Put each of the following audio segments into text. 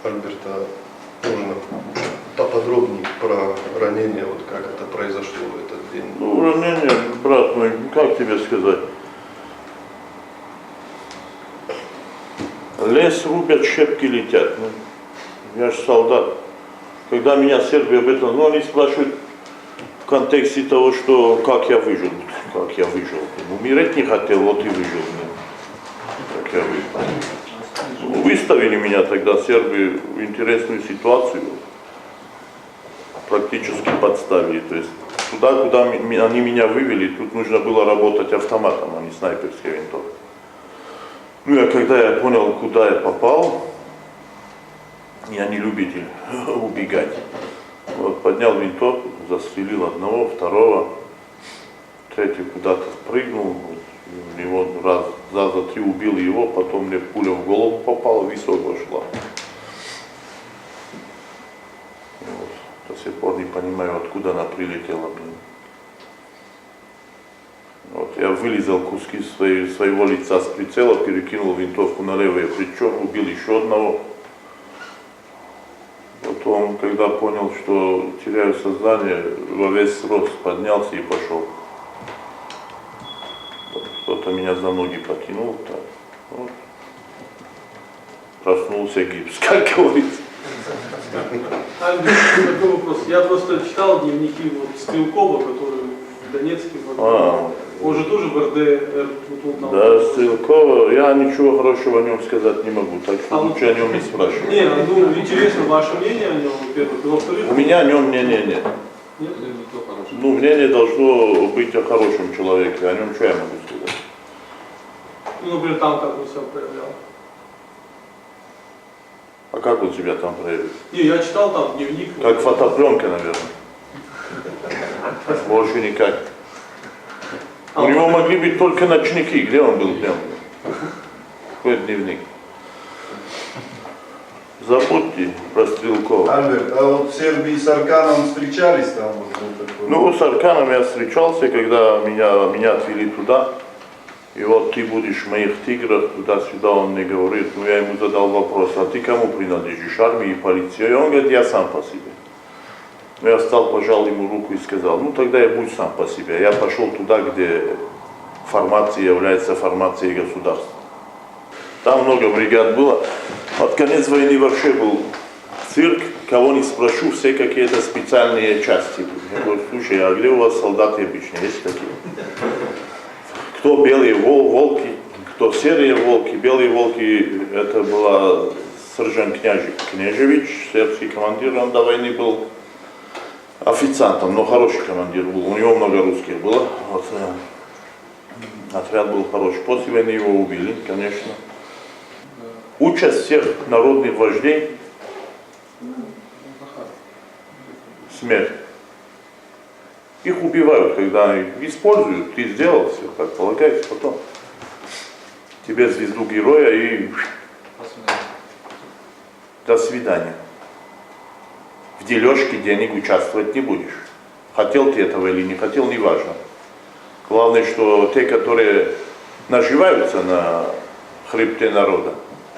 Альберта, можно поподробнее про ранение, вот как это произошло в этот день? Ну, ранение, брат мой, как тебе сказать? Лес рубят, щепки летят. Ну, я же солдат. Когда меня Сербия об этом, ну, они спрашивают в контексте того, что как я выжил. Как я выжил. Умереть не хотел, вот и выжил. Как я выжил. Выставили меня тогда сербы в интересную ситуацию. Практически подставили. То есть туда, куда они меня вывели, тут нужно было работать автоматом, а не снайперской винтовкой. Ну, когда я понял, куда я попал, я не любитель убегать. Вот, поднял винтовку, застрелил одного, второго, третий куда-то прыгнул, вот, него раза три убил его, потом мне пуля в голову попала, висок вошла. Вот. До сих пор не понимаю, откуда она прилетела. Вот, я вылезал куски своего лица с прицела, перекинул винтовку на левое плечо, убил еще одного. Потом, когда понял, что теряю сознание, во весь рост поднялся и пошел. Кто-то меня за ноги потянул. Так. Вот. Проснулся гипс, как говорится. Такой вопрос. Я просто читал дневники вот Стрелкова, который в Донецке. Он же тоже в РДР. Да, Стрелкова, я ничего хорошего о нем сказать не могу, так что лучше о нем не спрашивать. Не, ну интересно ваше мнение о нем, во-первых, и во-вторых. У меня о нем мнения нет. Нет? Ну, мнение должно быть о хорошем человеке, о нем что я могу сказать? Ну, например, там как он себя проявлял. А как он себя там проявил? Не, я читал там дневник. Как фотопленка, наверное. Больше никак. У него могли быть только ночники. Где он был днем? Какой дневник? Забудьте про Стрелкова. Альберт, а вот в Сербии с Арканом встречались там? Вот такой? Ну, с Арканом я встречался, когда меня отвели туда. И вот ты будешь в моих тиграх, туда-сюда он мне говорит. Ну, я ему задал вопрос, а ты кому принадлежишь, армии и полиции? И он говорит, я сам по себе. Ну, я встал, пожал ему руку и сказал, ну, тогда я буду сам по себе. Я пошел туда, где формация является формацией государства. Там много бригад было. Под конец войны вообще был цирк, кого не спрошу, все какие-то специальные части. Я говорю, слушай, а где у вас солдаты обычно, есть такие? Кто белые волки, кто серые волки. Белые волки, это была сержант Княжевич, сербский командир, он до войны был официантом, но хороший командир был, у него много русских было. Вот, отряд был хороший. После войны его убили, конечно. Участь всех народных вождей — смерть. Их убивают, когда их используют, ты сделал все, как полагается, потом тебе звезду героя и до свидания. В дележке денег участвовать не будешь. Хотел ты этого или не хотел, не важно. Главное, что те, которые наживаются на хребте народа,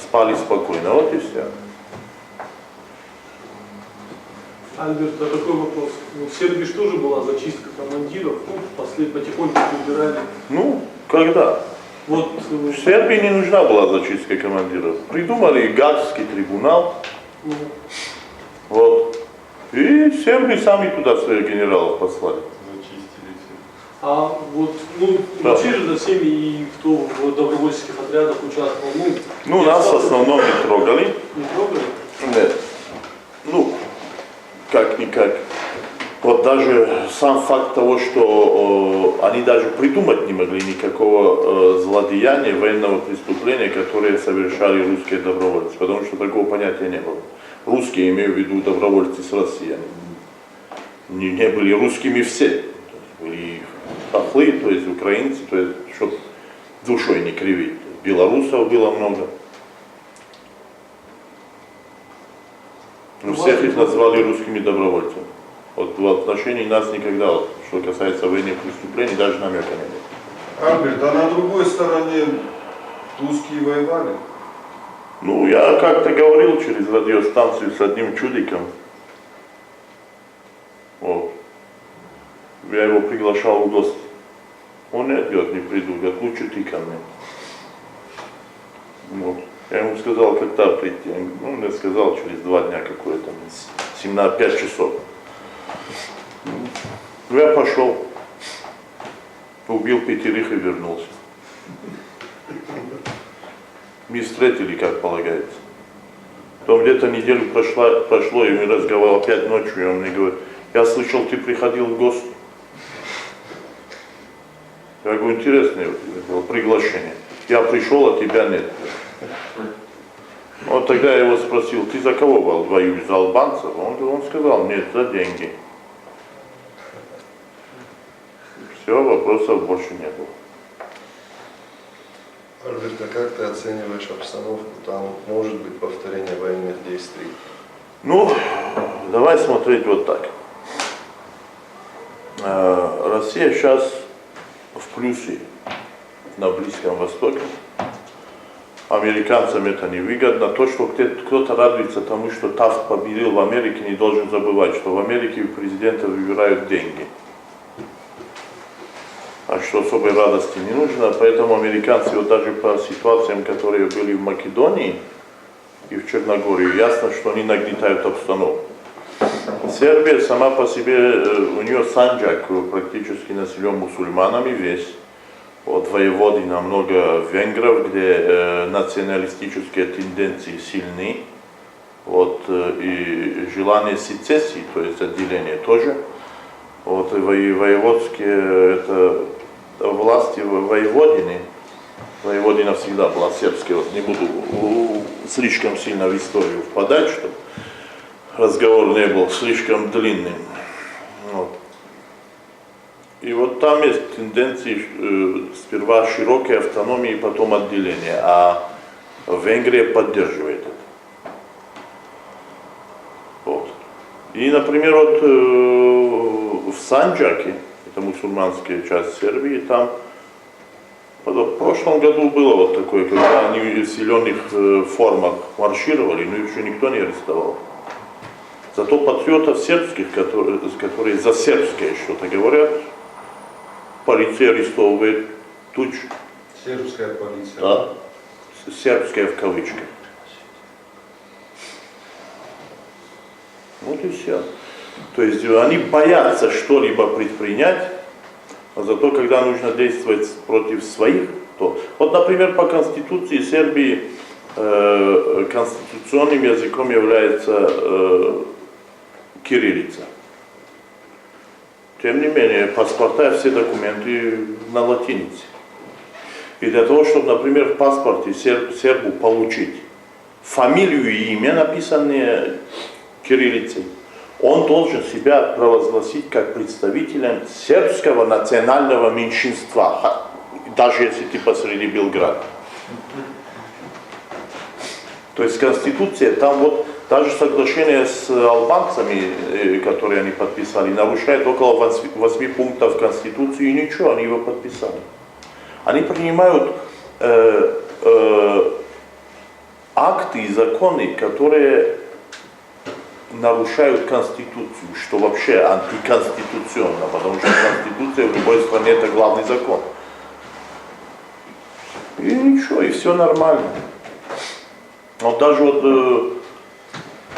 спали спокойно, вот и все. Альберт, а такой вопрос. Ну, в Сербии же тоже была зачистка командиров, ну, потихоньку убирали. Ну, когда? Вот, В Сербии не нужна была зачистка командиров. Придумали Гаагский трибунал. Вот. И сербы сами туда своих генералов послали. Зачистили все. а вот, ну, Да. вообще же за всеми, и кто в добровольческих отрядах участвовал, Ну, нас в основном не трогали. Не трогали? Нет. Ну, как-никак. Вот даже сам факт того, что они даже придумать не могли никакого злодеяния, военного преступления, которое совершали русские добровольцы, потому что такого понятия не было. Русские, имею в виду добровольцы с России, они не были русскими все. Были хохлы, то есть украинцы, то есть, чтобы душой не кривить. Белорусов было много. Но всех их назвали русскими добровольцами. Вот в отношении нас никогда, вот, что касается военных преступлений, даже намека не было. Альберт, а на другой стороне русские воевали? Ну, я как-то говорил через радиостанцию с одним чудиком. Вот. Я его приглашал в гости. Он нет, говорит, не приду, говорит, лучше ты ко мне. Вот. Я ему сказал, когда прийти. Он мне сказал, через 2 дня какое-то, 5 часов. Ну, я пошел, убил 5 и вернулся. Мы встретили, как полагается. Потом где-то неделю прошло, и мы разговаривали опять ночью, и он мне говорит, я слышал, ты приходил в гости. Я говорю, интересное было приглашение. Я пришел, а тебя нет. Вот тогда я его спросил, ты за кого воюешь, за албанцев? Он сказал, нет, за деньги. Все, вопросов больше не было. Альберт, а как ты оцениваешь обстановку? Там может быть повторение военных действий? Ну, давай смотреть вот так. Россия сейчас в плюсе на Близком Востоке. Американцам это невыгодно. То, что кто-то радуется тому, что Тафт победил в Америке, не должен забывать, что в Америке президента выбирают деньги. А что особой радости не нужно, поэтому американцы вот даже по ситуациям, которые были в Македонии и в Черногории, ясно, что они нагнетают обстановку. Сербия сама по себе, у нее Санджак практически населен мусульманами весь. От Воеводина много венгров, где националистические тенденции сильны. Вот, и желание сецессии, то есть отделения тоже. Вот, и воеводские, это власти Воеводины. Воеводина всегда была сербская, вот не буду слишком сильно в историю впадать, чтобы разговор не был слишком длинным. Вот. И вот там есть тенденции сперва широкой автономии, потом отделения, а Венгрия поддерживает это. Вот. И, например, вот в Санджаке, это мусульманская часть Сербии, там в прошлом году было вот такое, когда они в зеленых формах маршировали, но еще никто не арестовал. Зато патриотов сербских, которые за сербское что-то говорят, полиция арестовывает тут же. Сербская полиция. Да, сербская в кавычках. Вот и все. То есть они боятся что-либо предпринять, а зато когда нужно действовать против своих, то... Вот, например, по Конституции Сербии конституционным языком является кириллица. Тем не менее, паспорта и все документы на латинице. И для того, чтобы, например, в паспорте сербу получить фамилию и имя, написанные кириллицей, он должен себя провозгласить как представителем сербского национального меньшинства, даже если ты посреди Белграда. То есть Конституция, там вот даже соглашение с албанцами, которые они подписали, нарушает около 8 пунктов Конституции, и ничего, они его подписали. Они принимают акты и законы, которые нарушают Конституцию, что вообще антиконституционно, потому что Конституция в любой стране это главный закон. И ничего, и все нормально. Вот даже вот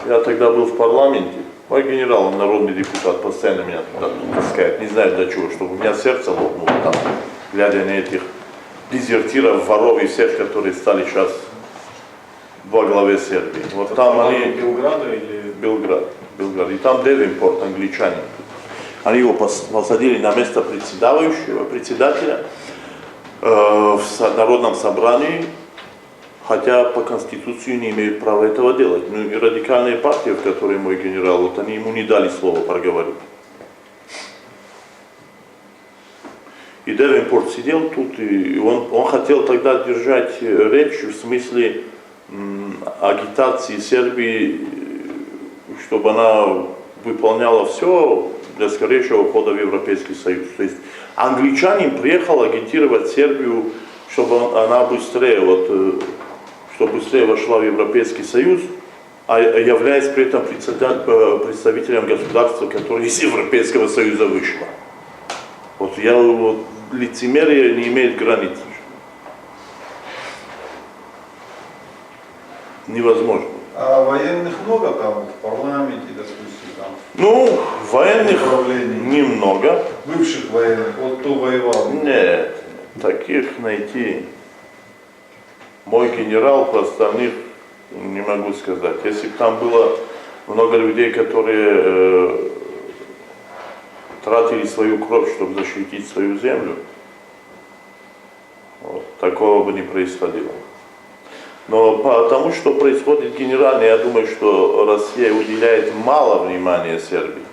я тогда был в парламенте, мой генерал, он народный депутат, постоянно меня туда таскает, не знаю для чего, чтобы у меня сердце лопнуло там, глядя на этих дезертиров, воров и всех, которые стали сейчас во главе Сербии. Вот там они... Белграда или... Белград. И там Девинпорт, англичанин. Они его посадили на место председателя в народном собрании, хотя по Конституции не имеют права этого делать. Ну и радикальные партии, в которые мой генерал, вот они ему не дали слова проговорить. И Девинпорт сидел тут, и он хотел тогда держать речь в смысле агитации Сербии, чтобы она выполняла все для скорейшего входа в Европейский Союз. То есть англичанин приехал агитировать Сербию, чтобы она быстрее, вот, что быстрее вошла в Европейский Союз, а являясь при этом представителем государства, которое из Европейского Союза вышло. Вот лицемерие не имеет границ. Невозможно. А военных много там в парламенте, допустим, там? Ну, военных Управление. немного. Бывших военных, вот кто воевал? Нет, таких найти. Мой генерал, по остальных не могу сказать. Если бы там было много людей, которые тратили свою кровь, чтобы защитить свою землю, вот, такого бы не происходило. Но потому что происходит генерально, я думаю, что Россия уделяет мало внимания Сербии.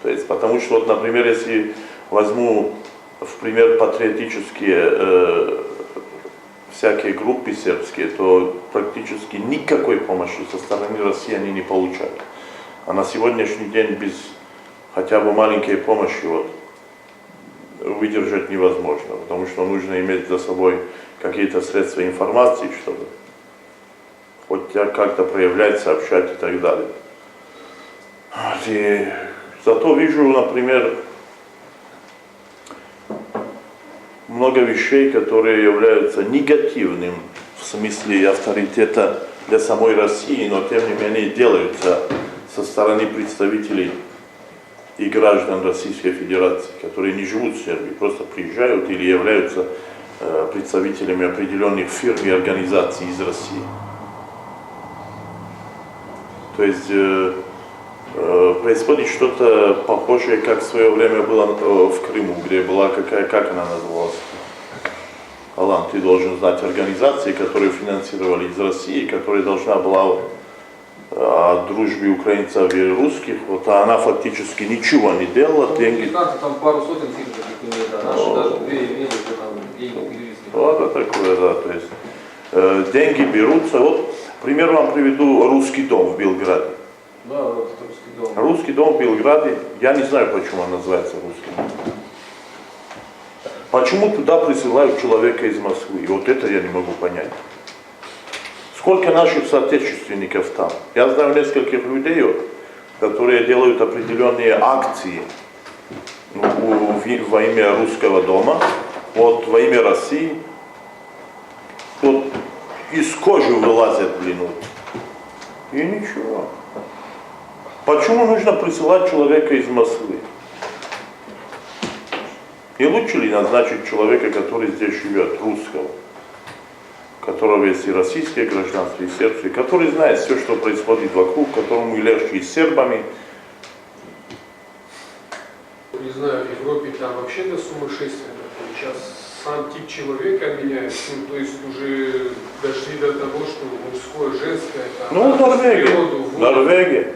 То есть, потому что, вот, например, если возьму в пример патриотические всякие группы сербские, то практически никакой помощи со стороны России они не получают. А на сегодняшний день без хотя бы маленькой помощи выдержать невозможно, потому что нужно иметь за собой какие-то средства информации, чтобы хоть как-то проявлять, сообщать и так далее. И зато вижу, например, много вещей, которые являются негативным в смысле авторитета для самой России, но тем не менее делаются со стороны представителей и граждан Российской Федерации, которые не живут в Сербии, просто приезжают или являются представителями определенных фирм и организаций из России. То есть происходит что-то похожее, как в свое время было в Крыму, где была как она называлась? Алан, ты должен знать организации, которые финансировали из России, которая должна была о дружбе украинцев и русских, а она фактически ничего не делала, деньги... Американцы там пару сотен фирм таких имеют, а наши даже две имели, где там деньги перевезли. Вот это такое, да, то есть деньги берутся, вот, пример вам приведу Русский дом в Белграде. Да, вот это Русский дом. Русский дом в Белграде, я не знаю, почему он называется Русский дом. Почему туда присылают человека из Москвы? И вот это я не могу понять. Сколько наших соотечественников там? Я знаю нескольких людей, которые делают определенные акции во имя Русского дома, вот во имя России. Вот из кожи вылазят, блин, вот. И ничего. Почему нужно присылать человека из Москвы? Не лучше ли назначить человека, который здесь живет, русского, у которого есть и российское гражданство, и сербское, который знает все, что происходит вокруг, которому и легче и с сербами. Не знаю, в Европе там вообще до сумасшествия. Сейчас сам тип человека меняется, ну, то есть уже дошли до того, что мужское, женское, там, Ну, Норвегия. природу, Норвегия.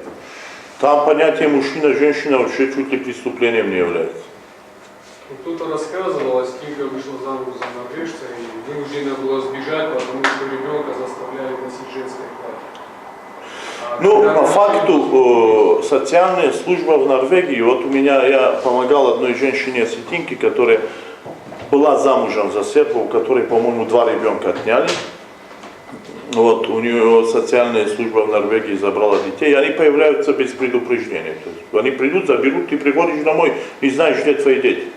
Там понятие мужчина-женщина вообще чуть ли преступлением не является. Кто-то рассказывал, а Стинка вышла замуж за норвежца и вынуждена была сбежать, потому что ребенка заставляли носить женское платье. Ну, по факту, социальная служба в Норвегии, вот я помогал одной женщине осетинке, которая была замужем за серба, у которой, по-моему, 2 ребенка отняли. Вот, у нее социальная служба в Норвегии забрала детей, и они появляются без предупреждения. То есть, они придут, заберут, ты приходишь домой, не знаешь, где твои дети.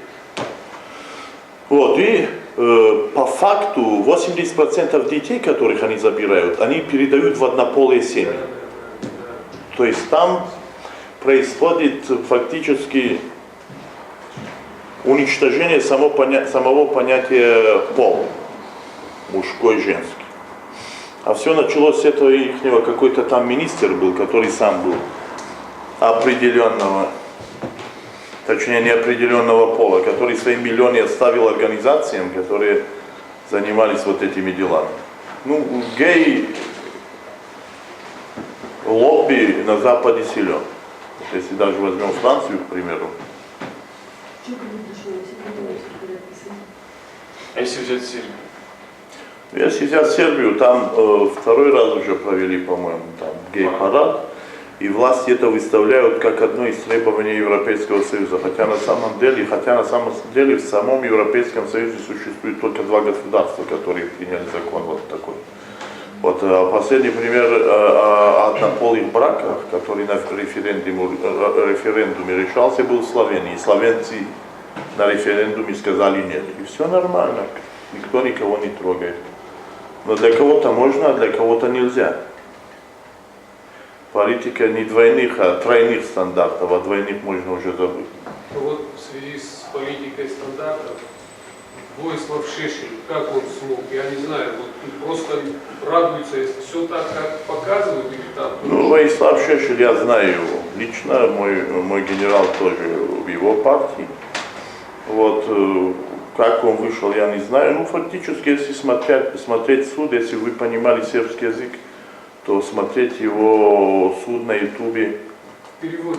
Вот, и по факту 80% детей, которых они забирают, они передают в однополые семьи. То есть там происходит фактически уничтожение самого понятия пола, мужской, женский. А все началось с этого ихнего, какой-то там министр был, который сам был определенного, точнее неопределенного пола, который свои миллионы оставил организациям, которые занимались вот этими делами. Ну, гей-лобби на Западе силен. Вот если даже возьмем Францию, к примеру. А если взять Сербию? Если взять Сербию, там 2-й раз уже провели, по-моему, там гей-парад, и власти это выставляют как одно из требований Европейского Союза, хотя на самом деле в самом Европейском Союзе существует только 2 государства, которые приняли закон вот такой. Вот последний пример о однополых браках, который на референдуме решался, был в Словении. Словенцы на референдуме сказали нет. И все нормально, никто никого не трогает. Но для кого-то можно, а для кого-то нельзя. Политика не двойных, а тройных стандартов, а двойных можно уже забыть. Ну вот в связи с политикой стандартов, Войслав Шешель, как он смог, я не знаю, вот просто радуется, если все так, как показывают, или там... Ну, Войслав Шешель, я знаю его лично, мой генерал тоже в его партии. Вот, как он вышел, я не знаю. Ну, фактически, если смотреть суд, если вы понимали сербский язык, то смотреть его суд на ютубе,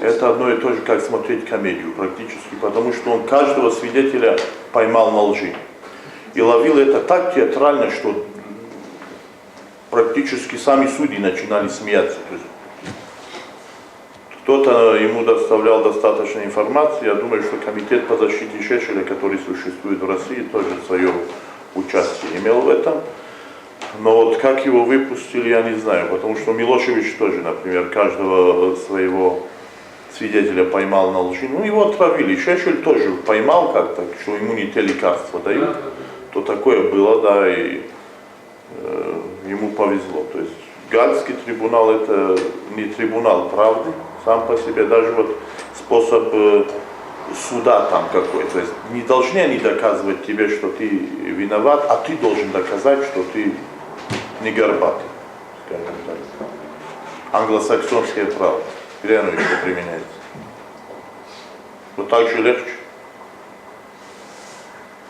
это одно и то же, как смотреть комедию практически, потому что он каждого свидетеля поймал на лжи. И ловил это так театрально, что практически сами судьи начинали смеяться. То есть кто-то ему доставлял достаточно информации. Я думаю, что комитет по защите Шешеля, который существует в России, тоже свое участие имел в этом. Но вот как его выпустили, я не знаю, потому что Милошевич тоже, например, каждого своего свидетеля поймал на лжи. Ну, его отравили. Шешель тоже поймал как-то, что ему не те лекарства дают. То такое было, да, и ему повезло. То есть Гаагский трибунал — это не трибунал правды сам по себе, даже вот способ суда там какой. То есть не должны они доказывать тебе, что ты виноват, а ты должен доказать, что ты не горбатый, скажем так. Англосаксонское право. Где оно еще применяется? Вот так же легче.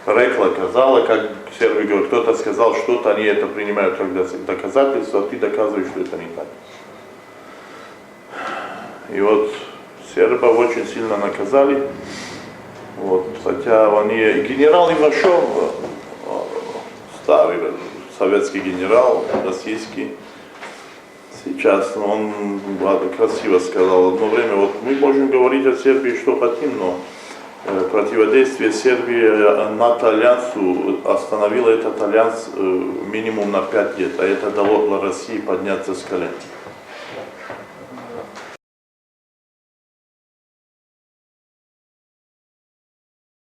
Рекла казала, как сербы говорят, кто-то сказал что-то, они это принимают как доказательство, а ты доказываешь, что это не так. И вот сербов очень сильно наказали. Вот, хотя они, генерал Ивашов, старый советский генерал, российский, сейчас он красиво сказал, одно время, вот мы можем говорить о Сербии что хотим, но противодействие Сербии НАТО-альянсу остановило этот альянс минимум на 5 лет, а это дало России подняться с колен.